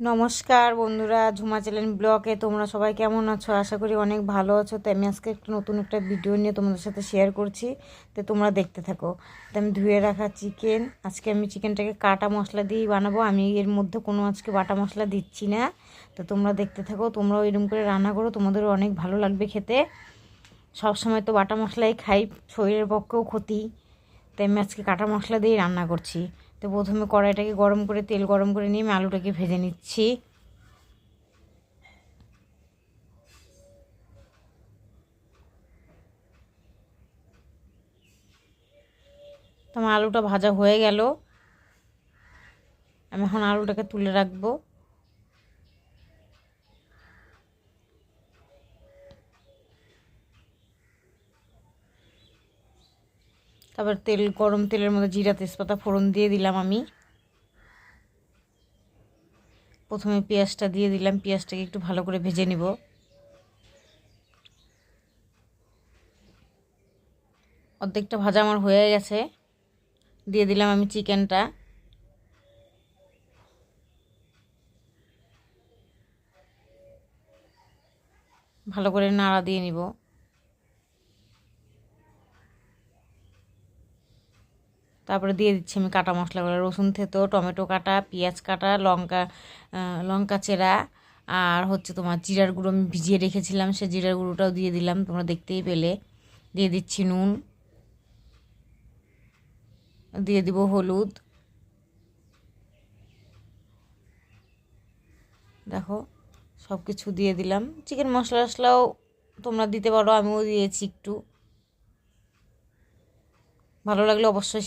নমস্কার বন্ধুরা, ঝুমা চ্যানেল ব্লগে তোমরা সবাই কেমন আছো? আশা করি অনেক ভালো আছো। তো আমি আজকে নতুন একটা ভিডিও নিয়ে তোমাদের সাথে শেয়ার করছি, তো তোমরা দেখতে থাকো। তো আমি ধুয়ে রাখা চিকেন, আজকে আমি চিকেনটাকে কাটা মশলা দিয়েই বানাবো। আমি এর মধ্যে কোনো আজকে বাটা মশলা দিচ্ছি না। তো তোমরা দেখতে থাকো, তোমরাও এরকম করে রান্না করো, তোমাদেরও অনেক ভালো লাগবে খেতে। সব সময় তো বাটা মশলাই খাই, শরীরের পক্ষেও ক্ষতি। তাই আমি আজকে কাটা মশলা দিয়েই রান্না করছি। তো প্রথমে কড়াইটাকে গরম করে তেল গরম করে নিয়ে আমি আলুটাকে ভেজে নিচ্ছি। তো আমার আলুটা ভাজা হয়ে গেল, আমি এখন আলুটাকে তুলে রাখবো। তারপর গরম তেলের মধ্যে জিরা তেজপাতা ফোড়ন দিয়ে দিলাম। আমি প্রথমে পেঁয়াজটা দিয়ে দিলাম, পেঁয়াজটাকে একটু ভালো করে ভেজে নিব। অর্ধেকটা ভাজা আমার হয়ে গেছে, দিয়ে দিলাম আমি চিকেনটা। ভালো করে নাড়া দিয়ে নিব। তারপরে দিয়ে দিচ্ছি আমি কাটা মশলাগুলো, রসুন থেতো, টমেটো কাটা, পেঁয়াজ কাটা, লঙ্কা চেরা, আর হচ্ছে তোমার জিরার গুঁড়ো আমি ভিজিয়ে রেখেছিলাম, সে জিরার গুঁড়োটাও দিয়ে দিলাম, তোমরা দেখতেই পেলে। দিয়ে দিচ্ছি নুন, দিয়ে দিব হলুদ। দেখো সব কিছু দিয়ে দিলাম। চিকেন মশলা টশলাও তোমরা দিতে পারো, আমিও দিয়েছি একটু। ভালো লাগলে অবশ্যই